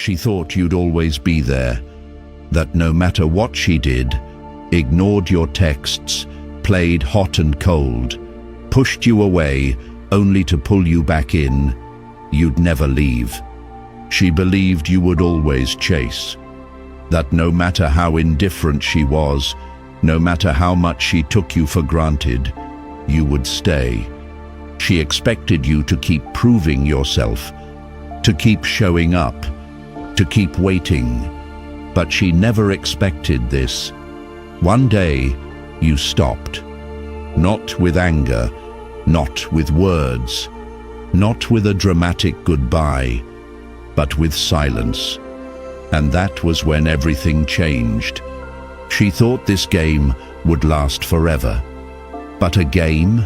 She thought you'd always be there, that no matter what she did, ignored your texts, played hot and cold, pushed you away only to pull you back in, you'd never leave. She believed you would always chase, that no matter how indifferent she was, no matter how much she took you for granted, you would stay. She expected you to keep proving yourself, to keep showing up, to keep waiting. But she never expected this. One day, you stopped. Not with anger, not with words, not with a dramatic goodbye, but with silence. And that was when everything changed. She thought this game would last forever. But a game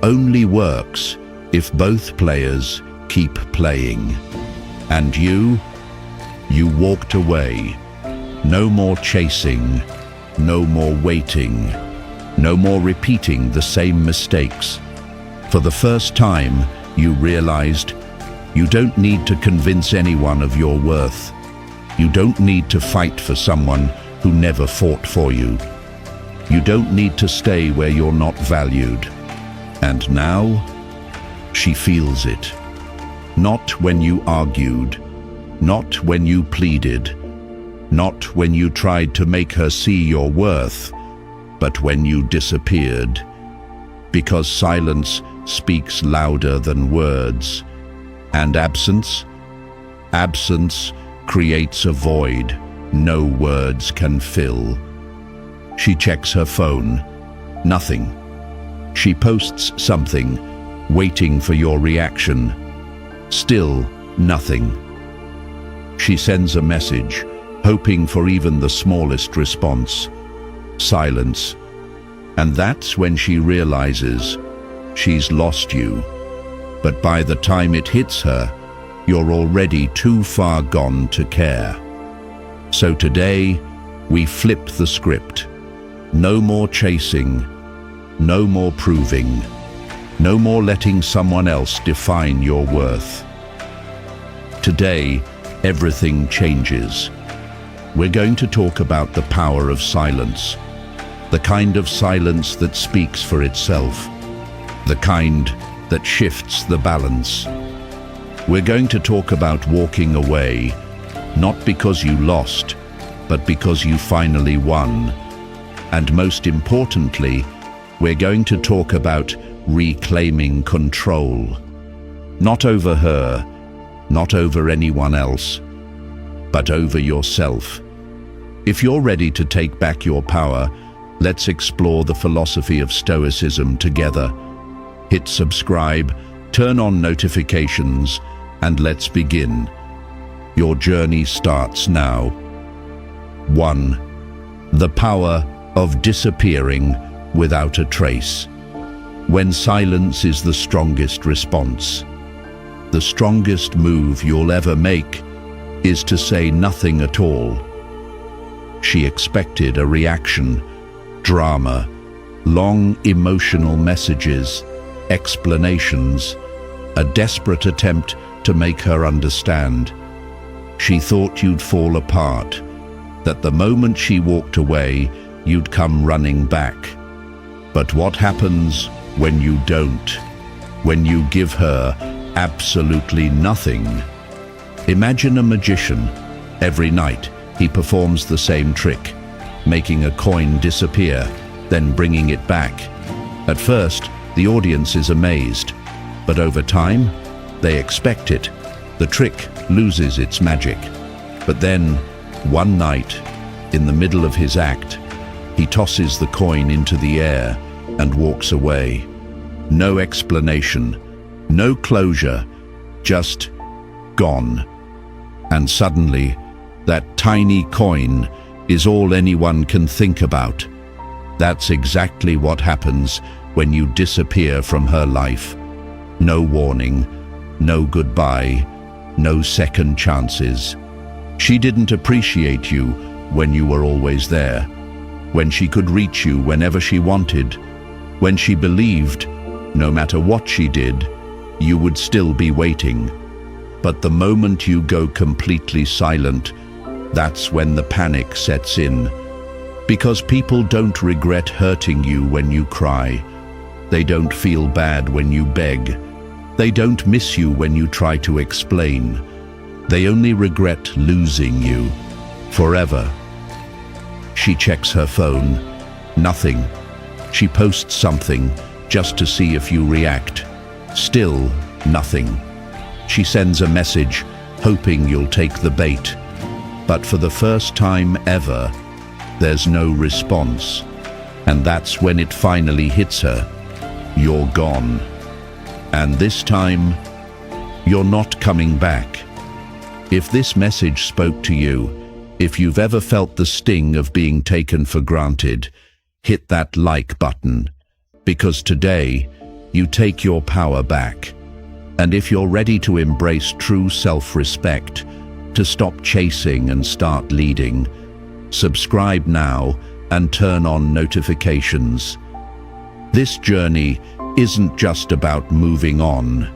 only works if both players keep playing. And you walked away. No more chasing, no more waiting, no more repeating the same mistakes. For the first time, you realized you don't need to convince anyone of your worth. You don't need to fight for someone who never fought for you. You don't need to stay where you're not valued. And now, she feels it. Not when you argued, not when you pleaded, not when you tried to make her see your worth, but when you disappeared. Because silence speaks louder than words. And absence creates a void no words can fill. She checks her phone. Nothing. She posts something, waiting for your reaction. Still nothing. She sends a message, hoping for even the smallest response. Silence. And that's when she realizes she's lost you. But by the time it hits her, you're already too far gone to care. So today, we flip the script. No more chasing, no more proving, no more letting someone else define your worth. Today, everything changes. We're going to talk about the power of silence, the kind of silence that speaks for itself, the kind that shifts the balance. We're going to talk about walking away, not because you lost, but because you finally won. And most importantly, we're going to talk about reclaiming control. Not over her, not over anyone else, but over yourself. If you're ready to take back your power, let's explore the philosophy of Stoicism together. Hit subscribe, turn on notifications, and let's begin. Your journey starts now. 1. The power of disappearing without a trace. When silence is the strongest response. The strongest move you'll ever make is to say nothing at all. She expected a reaction, drama, long emotional messages, explanations, a desperate attempt to make her understand. She thought you'd fall apart, that the moment she walked away, you'd come running back. But what happens when you don't? When you give her absolutely nothing? Imagine a magician. Every night, he performs the same trick, making a coin disappear, then bringing it back. At first, the audience is amazed, but over time, they expect it. The trick loses its magic. But then, one night, in the middle of his act, he tosses the coin into the air and walks away. No explanation, no closure, just gone. And suddenly, that tiny coin is all anyone can think about. That's exactly what happens when you disappear from her life. No warning, no goodbye, no second chances. She didn't appreciate you when you were always there, when she could reach you whenever she wanted, when she believed, no matter what she did, you would still be waiting. But the moment you go completely silent, that's when the panic sets in. Because people don't regret hurting you when you cry. They don't feel bad when you beg. They don't miss you when you try to explain. They only regret losing you forever. She checks her phone. Nothing. She posts something just to see if you react. Still nothing. She sends a message hoping you'll take the bait. But for the first time ever, there's no response. And that's when it finally hits her. You're gone. And this time, you're not coming back. If this message spoke to you, if you've ever felt the sting of being taken for granted, hit that like button. Because today, you take your power back. And if you're ready to embrace true self-respect, to stop chasing and start leading, subscribe now and turn on notifications. This journey isn't just about moving on,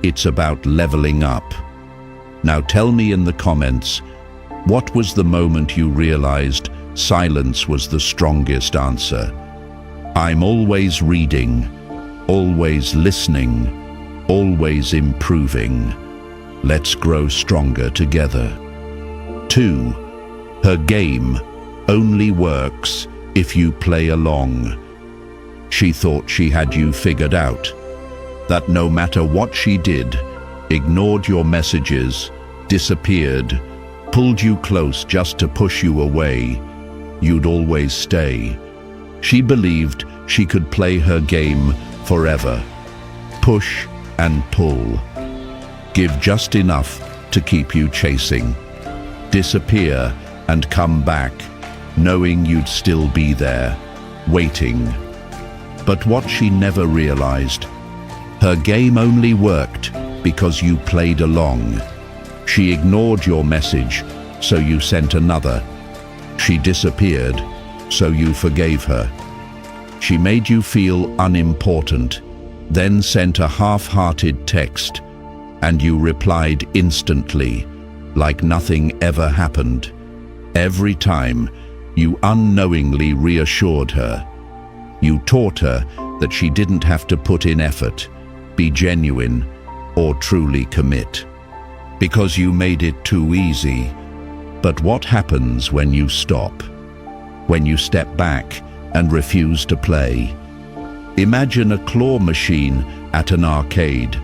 it's about leveling up. Now tell me in the comments, what was the moment you realized silence was the strongest answer? I'm always reading, always listening, always improving. Let's grow stronger together. 2. Her game only works if you play along. She thought she had you figured out. That no matter what she did, ignored your messages, disappeared, pulled you close just to push you away, you'd always stay. She believed she could play her game forever. Push and pull. Give just enough to keep you chasing. Disappear and come back, knowing you'd still be there, waiting. But what she never realized, her game only worked because you played along. She ignored your message, so you sent another. She disappeared, so you forgave her. She made you feel unimportant, then sent a half-hearted text, and you replied instantly, like nothing ever happened. Every time, you unknowingly reassured her. You taught her that she didn't have to put in effort, be genuine, or truly commit. Because you made it too easy. But what happens when you stop? When you step back and refuse to play? Imagine a claw machine at an arcade.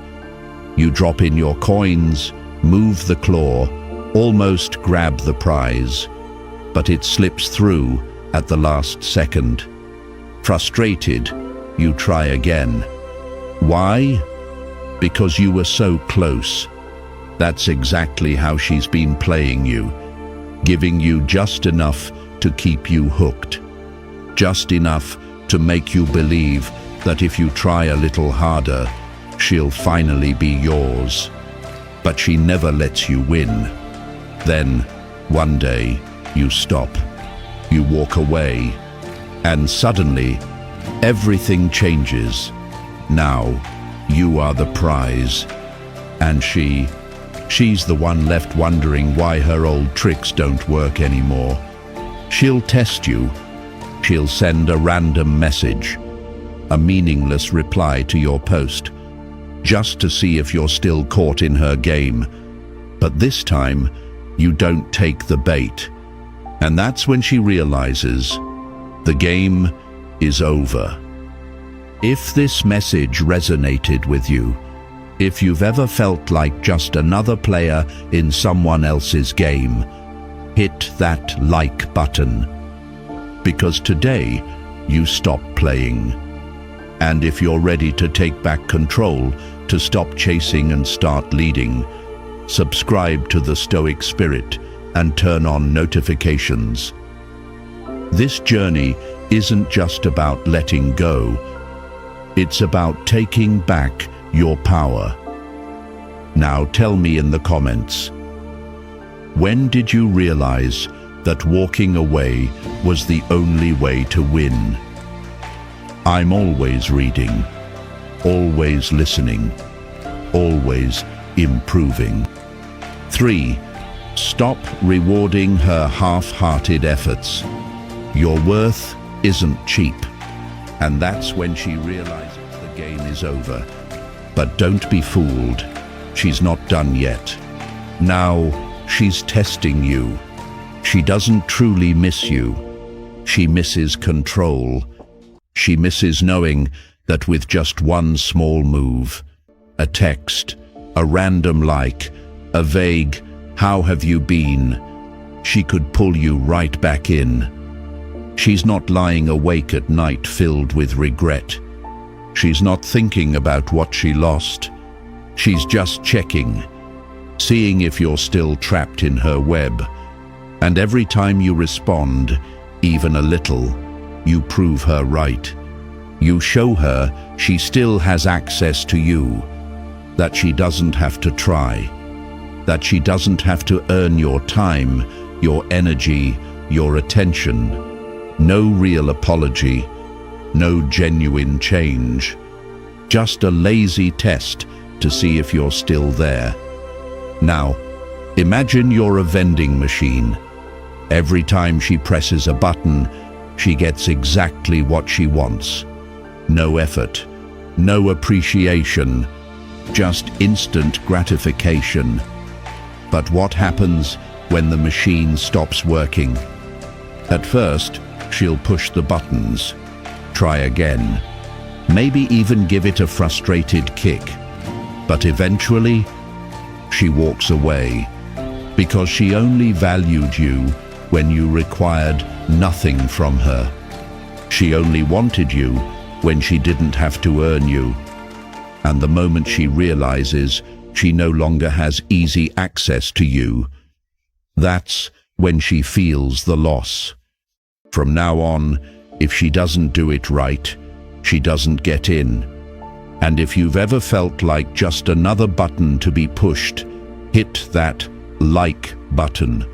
You drop in your coins, move the claw, almost grab the prize, but it slips through at the last second. Frustrated, you try again. Why? Because you were so close. That's exactly how she's been playing you, giving you just enough to keep you hooked. Just enough to make you believe that if you try a little harder, she'll finally be yours. But she never lets you win. Then, one day, you stop. You walk away. And suddenly, everything changes. Now, you are the prize. And she's the one left wondering why her old tricks don't work anymore. She'll test you. She'll send a random message, a meaningless reply to your post, just to see if you're still caught in her game. But this time, you don't take the bait. And that's when she realizes the game is over. If this message resonated with you, if you've ever felt like just another player in someone else's game, hit that like button. Because today, you stop playing. And if you're ready to take back control, to stop chasing and start leading, subscribe to the Stoic Spirit and turn on notifications. This journey isn't just about letting go. It's about taking back your power. Now tell me in the comments, when did you realize that walking away was the only way to win? I'm always reading, always listening, always improving. 3. Stop rewarding her half-hearted efforts. Your worth isn't cheap. And that's when she realizes the game is over. But don't be fooled. She's not done yet. Now, she's testing you. She doesn't truly miss you. She misses control. She misses knowing that with just one small move, a text, a random like, a vague, "How have you been?" she could pull you right back in. She's not lying awake at night filled with regret. She's not thinking about what she lost. She's just checking, seeing if you're still trapped in her web. And every time you respond, even a little, you prove her right. You show her she still has access to you, that she doesn't have to try, that she doesn't have to earn your time, your energy, your attention. No real apology, no genuine change. Just a lazy test to see if you're still there. Now, imagine you're a vending machine. Every time she presses a button, she gets exactly what she wants. No effort, no appreciation, just instant gratification. But what happens when the machine stops working? At first, she'll push the buttons, try again, maybe even give it a frustrated kick. But eventually, she walks away because she only valued you when you required nothing from her. She only wanted you when she didn't have to earn you. And the moment she realizes she no longer has easy access to you, that's when she feels the loss. From now on, if she doesn't do it right, she doesn't get in. And if you've ever felt like just another button to be pushed, hit that like button.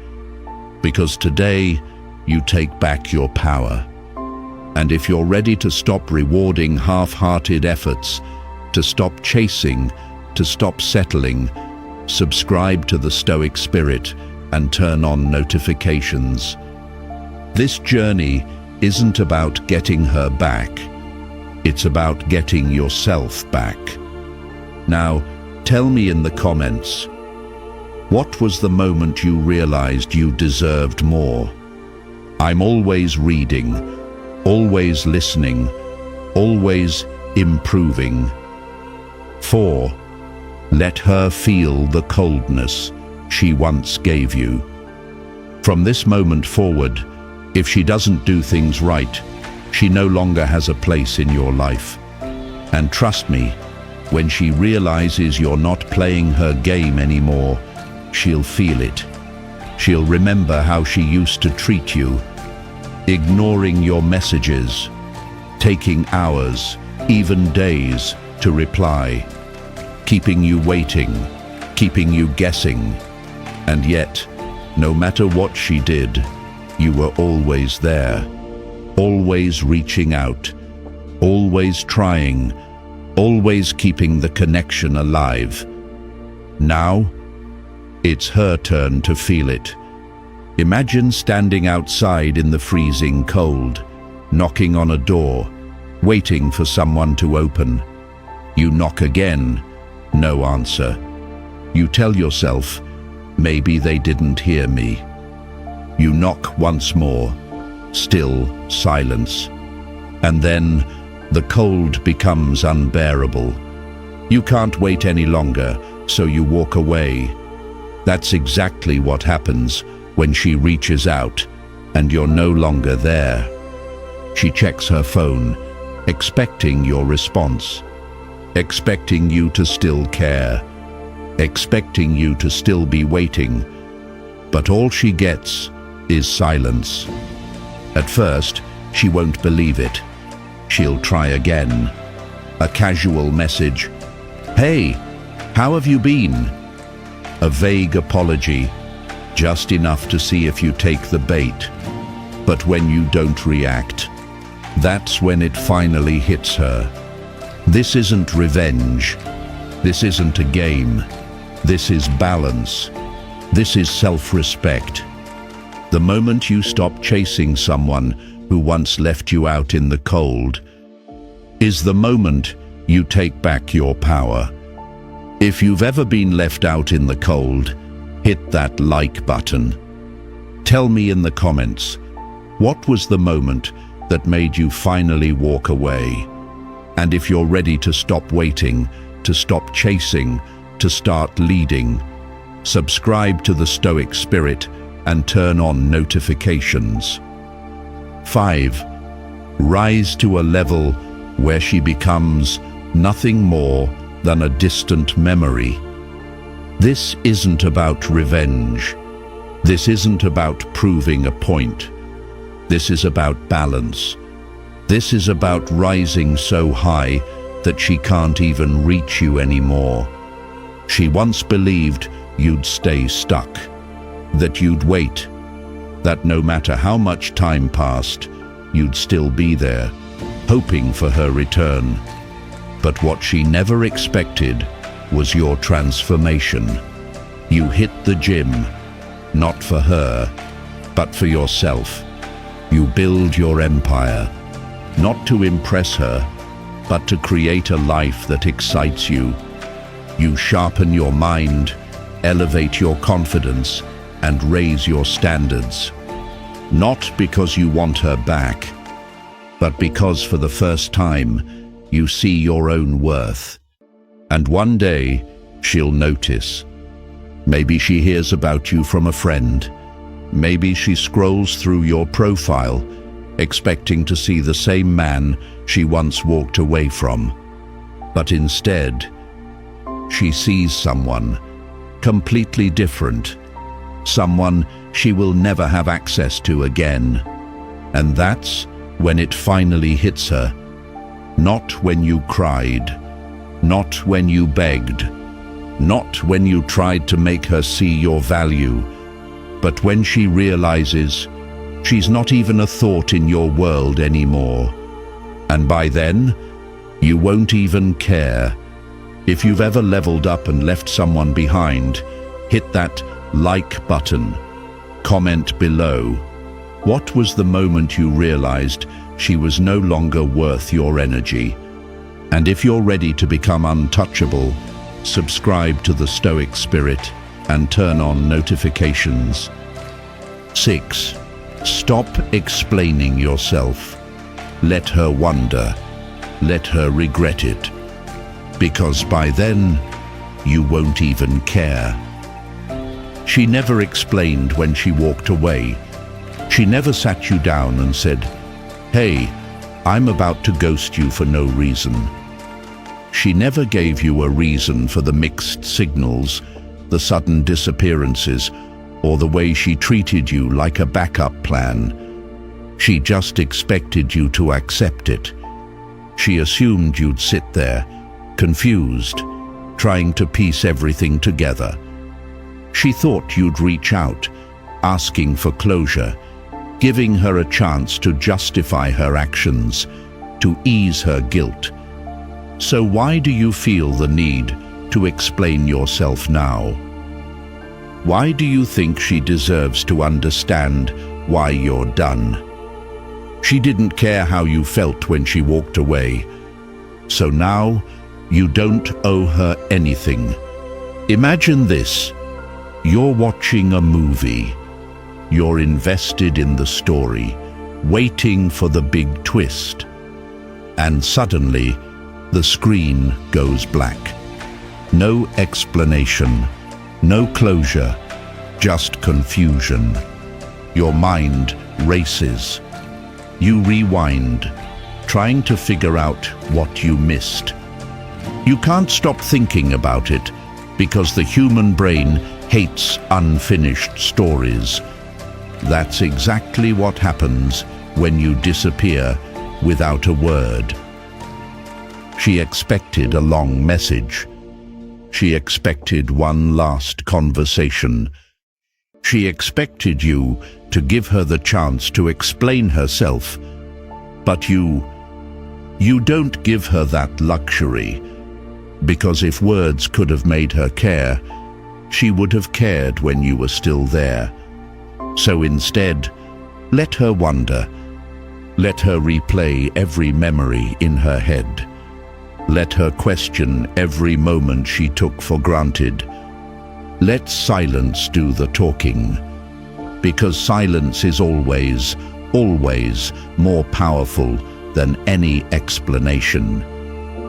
Because today, you take back your power. And if you're ready to stop rewarding half-hearted efforts, to stop chasing, to stop settling, subscribe to the Stoic Spirit and turn on notifications. This journey isn't about getting her back. It's about getting yourself back. Now, tell me in the comments, what was the moment you realized you deserved more? I'm always reading, always listening, always improving. 4. Let her feel the coldness she once gave you. From this moment forward, if she doesn't do things right, she no longer has a place in your life. And trust me, when she realizes you're not playing her game anymore, she'll feel it. She'll remember how she used to treat you, ignoring your messages, taking hours, even days, to reply, keeping you waiting, keeping you guessing. And yet, no matter what she did, you were always there, always reaching out, always trying, always keeping the connection alive. Now, it's her turn to feel it. Imagine standing outside in the freezing cold, knocking on a door, waiting for someone to open. You knock again, no answer. You tell yourself, maybe they didn't hear me. You knock once more, still silence. And then the cold becomes unbearable. You can't wait any longer, so you walk away. That's exactly what happens when she reaches out and you're no longer there. She checks her phone, expecting your response, expecting you to still care, expecting you to still be waiting. But all she gets is silence. At first, she won't believe it. She'll try again. A casual message. "Hey, how have you been?" A vague apology, just enough to see if you take the bait. But when you don't react, that's when it finally hits her. This isn't revenge. This isn't a game. This is balance. This is self-respect. The moment you stop chasing someone who once left you out in the cold is the moment you take back your power. If you've ever been left out in the cold, hit that like button. Tell me in the comments, what was the moment that made you finally walk away? And if you're ready to stop waiting, to stop chasing, to start leading, subscribe to the Stoic Spirit and turn on notifications. 5. Rise to a level where she becomes nothing more than a distant memory. This isn't about revenge. This isn't about proving a point. This is about balance. This is about rising so high that she can't even reach you anymore. She once believed you'd stay stuck, that you'd wait, that no matter how much time passed, you'd still be there, hoping for her return. But what she never expected was your transformation. You hit the gym, not for her, but for yourself. You build your empire, not to impress her, but to create a life that excites you. You sharpen your mind, elevate your confidence, and raise your standards. Not because you want her back, but because for the first time, you see your own worth. And one day, she'll notice. Maybe she hears about you from a friend. Maybe she scrolls through your profile, expecting to see the same man she once walked away from. But instead, she sees someone completely different, someone she will never have access to again. And that's when it finally hits her. Not when you cried, not when you begged, not when you tried to make her see your value, but when she realizes she's not even a thought in your world anymore. And by then, you won't even care. If you've ever leveled up and left someone behind, hit that like button. Comment below. What was the moment you realized she was no longer worth your energy? And if you're ready to become untouchable, subscribe to the Stoic Spirit and turn on notifications. 6. Stop explaining yourself. Let her wonder. Let her regret it. Because by then, you won't even care. She never explained when she walked away. She never sat you down and said, "Hey, I'm about to ghost you for no reason." She never gave you a reason for the mixed signals, the sudden disappearances, or the way she treated you like a backup plan. She just expected you to accept it. She assumed you'd sit there, confused, trying to piece everything together. She thought you'd reach out, asking for closure, giving her a chance to justify her actions, to ease her guilt. So why do you feel the need to explain yourself now? Why do you think she deserves to understand why you're done? She didn't care how you felt when she walked away. So now, you don't owe her anything. Imagine this. You're watching a movie. You're invested in the story, waiting for the big twist. And suddenly, the screen goes black. No explanation, no closure, just confusion. Your mind races. You rewind, trying to figure out what you missed. You can't stop thinking about it because the human brain hates unfinished stories. That's exactly what happens when you disappear without a word. She expected a long message. She expected one last conversation. She expected you to give her the chance to explain herself. But you don't give her that luxury. Because if words could have made her care, she would have cared when you were still there. So instead, let her wonder. Let her replay every memory in her head. Let her question every moment she took for granted. Let silence do the talking, because silence is always, always more powerful than any explanation.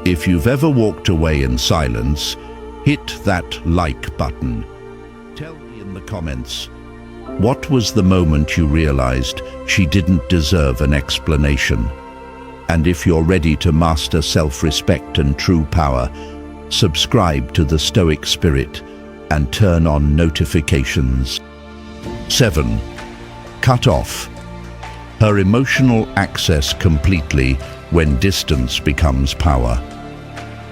If you've ever walked away in silence, hit that like button. Tell me in the comments, what was the moment you realized she didn't deserve an explanation? And if you're ready to master self-respect and true power, subscribe to the Stoic Spirit and turn on notifications. 7. Cut off her emotional access completely when distance becomes power.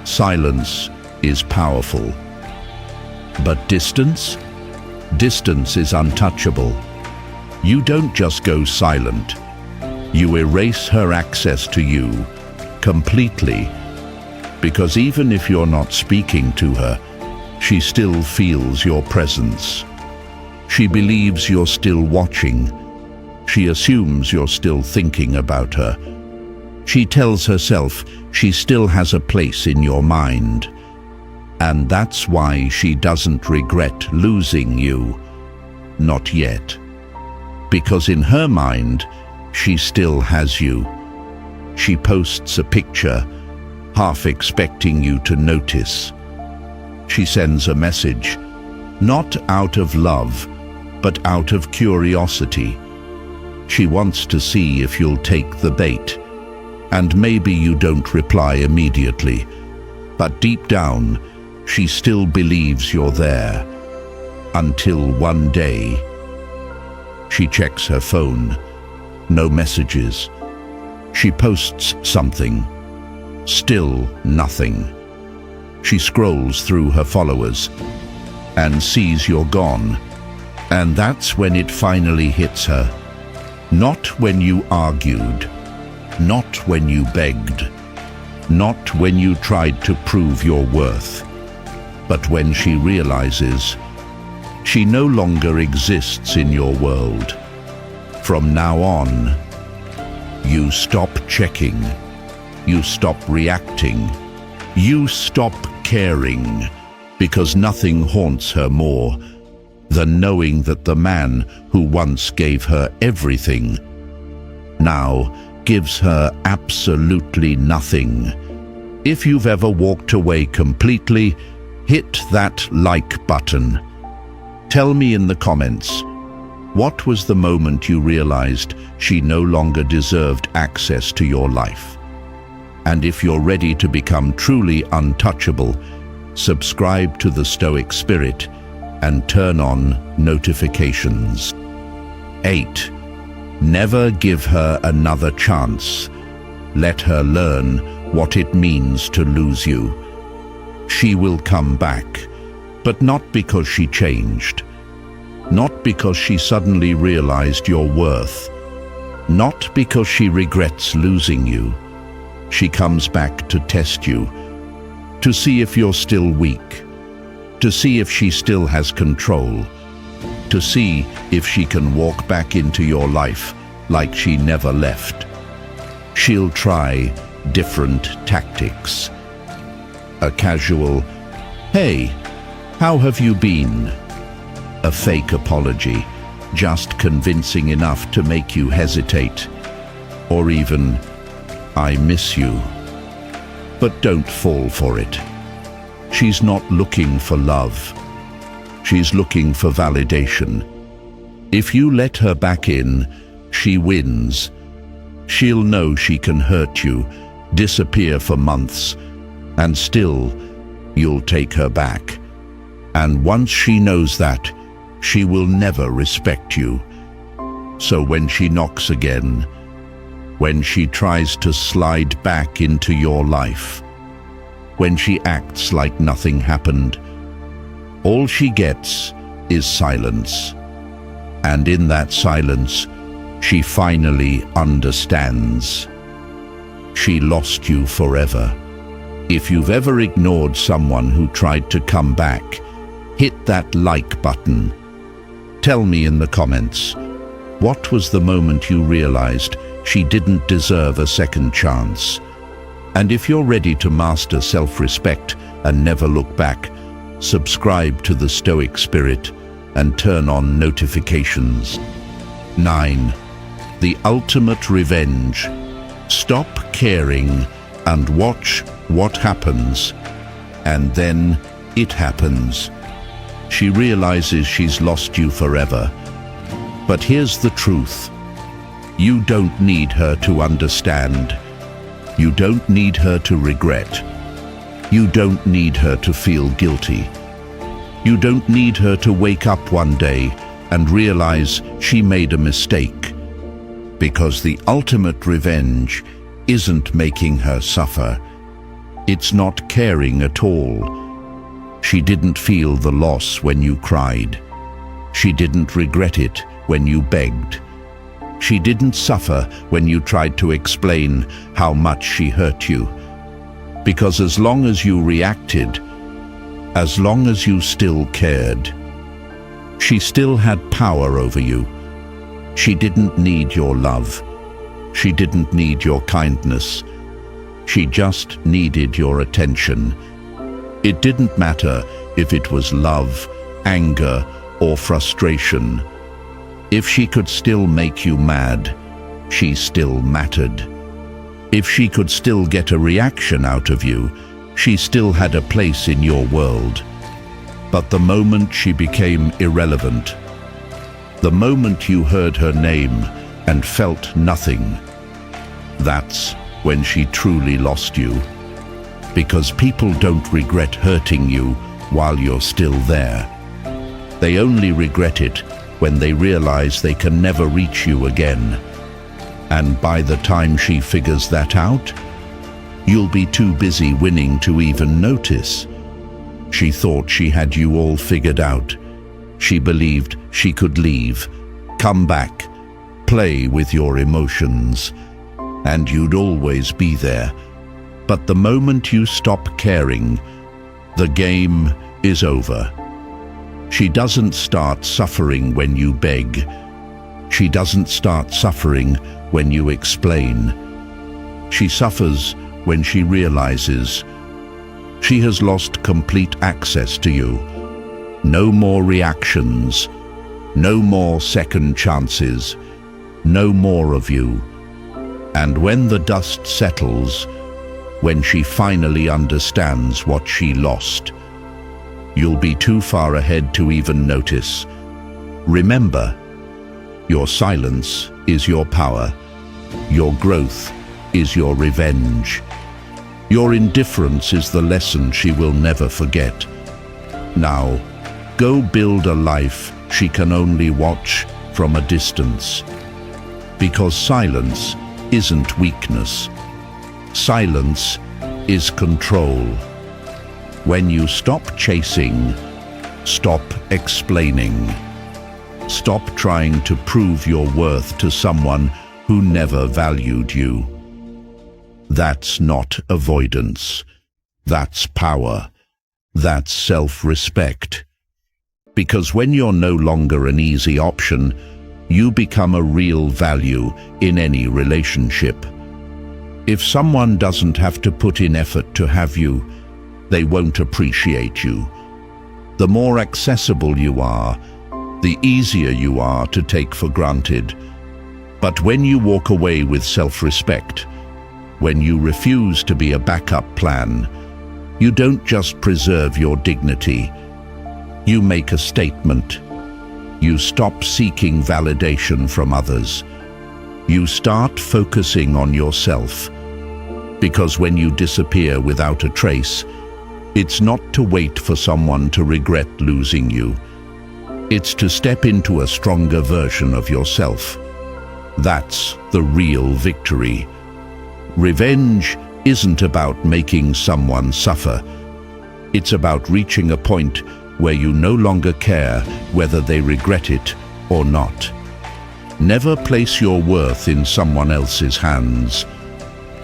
Silence is powerful. But distance? Distance is untouchable. You don't just go silent. You erase her access to you completely, because even if you're not speaking to her, she still feels your presence. She believes you're still watching. She assumes you're still thinking about her. She tells herself she still has a place in your mind. And that's why she doesn't regret losing you. Not yet. Because in her mind, she still has you. She posts a picture, half expecting you to notice. She sends a message, not out of love, but out of curiosity. She wants to see if you'll take the bait. And maybe you don't reply immediately, but deep down, she still believes you're there. Until one day, she checks her phone. No messages. She posts something. Still nothing. She scrolls through her followers and sees you're gone. And that's when it finally hits her. Not when you argued. Not when you begged. Not when you tried to prove your worth. But when she realizes she no longer exists in your world. From now on, you stop checking. You stop reacting. You stop caring, because nothing haunts her more than knowing that the man who once gave her everything now gives her absolutely nothing. If you've ever walked away completely, hit that like button. Tell me in the comments, what was the moment you realized she no longer deserved access to your life? And if you're ready to become truly untouchable, subscribe to the Stoic Spirit and turn on notifications. 8. Never give her another chance. Let her learn what it means to lose you. She will come back, but not because she changed. Not because she suddenly realized your worth. Not because she regrets losing you. She comes back to test you, to see if you're still weak, to see if she still has control, to see if she can walk back into your life like she never left. She'll try different tactics. A casual, "Hey, how have you been?" A fake apology, just convincing enough to make you hesitate. Or even, "I miss you." But don't fall for it. She's not looking for love. She's looking for validation. If you let her back in, she wins. She'll know she can hurt you, disappear for months, and still you'll take her back. And once she knows that, she will never respect you. So when she knocks again, when she tries to slide back into your life, when she acts like nothing happened, all she gets is silence. And in that silence, she finally understands. She lost you forever. If you've ever ignored someone who tried to come back, hit that like button. Tell me in the comments, what was the moment you realized she didn't deserve a second chance? And if you're ready to master self-respect and never look back, subscribe to the Stoic Spirit and turn on notifications. 9. The ultimate revenge. Stop caring and watch what happens. And then it happens. She realizes she's lost you forever. But here's the truth. You don't need her to understand. You don't need her to regret. You don't need her to feel guilty. You don't need her to wake up one day and realize she made a mistake. Because the ultimate revenge isn't making her suffer. It's not caring at all. She didn't feel the loss when you cried. She didn't regret it when you begged. She didn't suffer when you tried to explain how much she hurt you. Because as long as you reacted, as long as you still cared, she still had power over you. She didn't need your love. She didn't need your kindness. She just needed your attention. It didn't matter if it was love, anger, or frustration. If she could still make you mad, she still mattered. If she could still get a reaction out of you, she still had a place in your world. But the moment she became irrelevant, the moment you heard her name and felt nothing, that's when she truly lost you. Because people don't regret hurting you while you're still there. They only regret it when they realize they can never reach you again. And by the time she figures that out, you'll be too busy winning to even notice. She thought she had you all figured out. She believed she could leave, come back, play with your emotions, and you'd always be there. But the moment you stop caring, the game is over. She doesn't start suffering when you beg. She doesn't start suffering when you explain. She suffers when she realizes she has lost complete access to you. No more reactions, no more second chances, no more of you. And when the dust settles, when she finally understands what she lost, you'll be too far ahead to even notice. Remember, your silence is your power. Your growth is your revenge. Your indifference is the lesson she will never forget. Now, go build a life she can only watch from a distance. Because silence isn't weakness. Silence is control. When you stop chasing, stop explaining. Stop trying to prove your worth to someone who never valued you. That's not avoidance. That's power. That's self-respect. Because when you're no longer an easy option, you become a real value in any relationship. If someone doesn't have to put in effort to have you, they won't appreciate you. The more accessible you are, the easier you are to take for granted. But when you walk away with self-respect, when you refuse to be a backup plan, you don't just preserve your dignity. You make a statement. You stop seeking validation from others. You start focusing on yourself. Because when you disappear without a trace, it's not to wait for someone to regret losing you. It's to step into a stronger version of yourself. That's the real victory. Revenge isn't about making someone suffer. It's about reaching a point where you no longer care whether they regret it or not. Never place your worth in someone else's hands,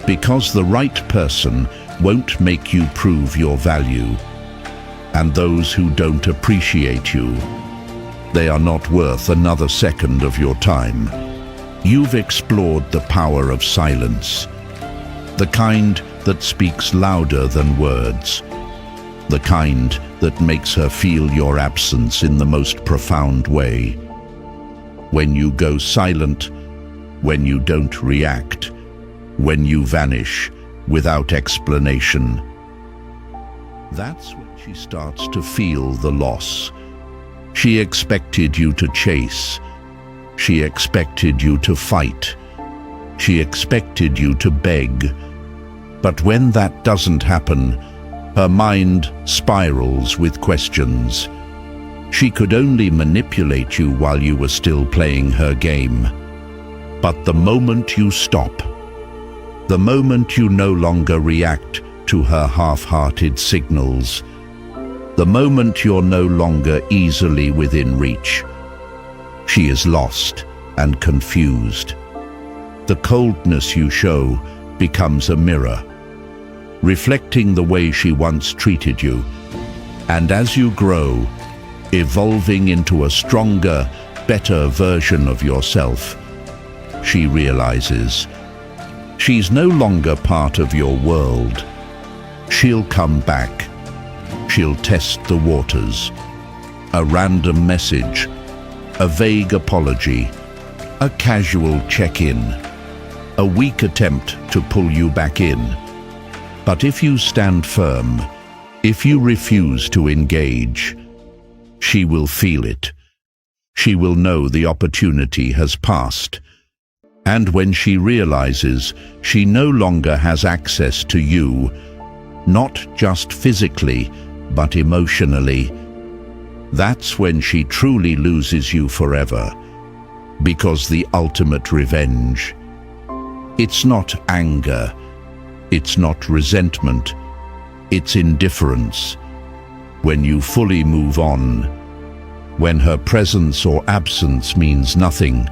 because the right person won't make you prove your value. and those who don't appreciate you. They are not worth another second of your time. You've explored the power of silence, the kind that speaks louder than words, the kind that makes her feel your absence in the most profound way. When you go silent, when you don't react, when you vanish without explanation, that's when she starts to feel the loss. She expected you to chase. She expected you to fight. She expected you to beg. But when that doesn't happen, her mind spirals with questions. She could only manipulate you while you were still playing her game. But the moment you stop, the moment you no longer react to her half-hearted signals, the moment you're no longer easily within reach, she is lost and confused. The coldness you show becomes a mirror, reflecting the way she once treated you. And as you grow, evolving into a stronger, better version of yourself, she realizes she's no longer part of your world. She'll come back. She'll test the waters. A random message, a vague apology, a casual check-in, a weak attempt to pull you back in. But if you stand firm, if you refuse to engage, she will feel it. She will know the opportunity has passed. And when she realizes she no longer has access to you, not just physically, but emotionally, that's when she truly loses you forever. Because the ultimate revenge, it's not anger, it's not resentment, it's indifference. When you fully move on, when her presence or absence means nothing,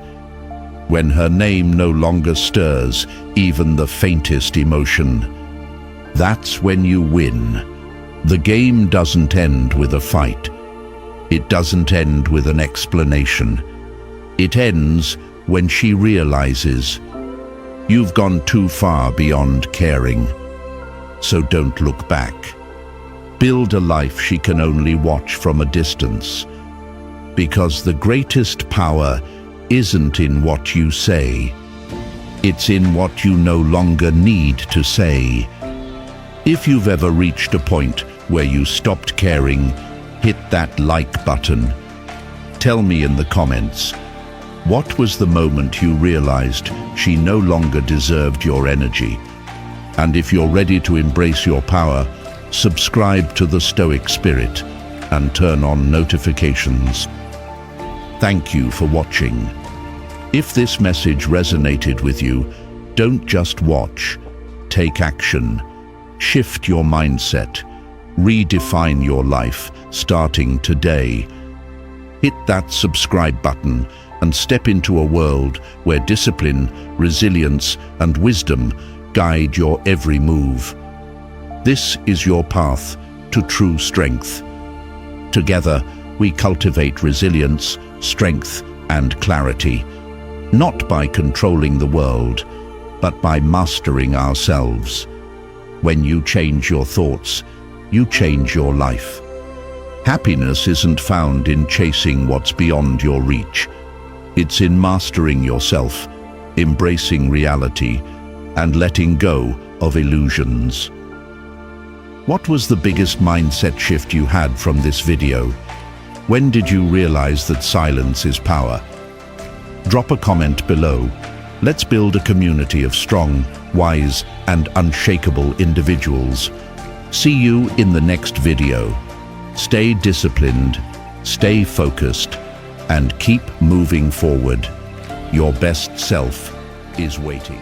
when her name no longer stirs even the faintest emotion, that's when you win. The game doesn't end with a fight. It doesn't end with an explanation. It ends when she realizes you've gone too far beyond caring. So don't look back. Build a life she can only watch from a distance. Because the greatest power isn't in what you say. It's in what you no longer need to say. If you've ever reached a point where you stopped caring, hit that like button. Tell me in the comments, what was the moment you realized she no longer deserved your energy? And if you're ready to embrace your power, subscribe to the Stoic Spirit and turn on notifications. Thank you for watching. If this message resonated with you, don't just watch, take action. Shift your mindset. Redefine your life, starting today. Hit that subscribe button and step into a world where discipline, resilience, and wisdom guide your every move. This is your path to true strength. Together, we cultivate resilience, strength, and clarity, not by controlling the world, but by mastering ourselves. When you change your thoughts, you change your life. Happiness isn't found in chasing what's beyond your reach. It's in mastering yourself, embracing reality, and letting go of illusions. What was the biggest mindset shift you had from this video? When did you realize that silence is power? Drop a comment below. Let's build a community of strong, wise, and unshakable individuals. See you in the next video. Stay disciplined, stay focused, and keep moving forward. Your best self is waiting.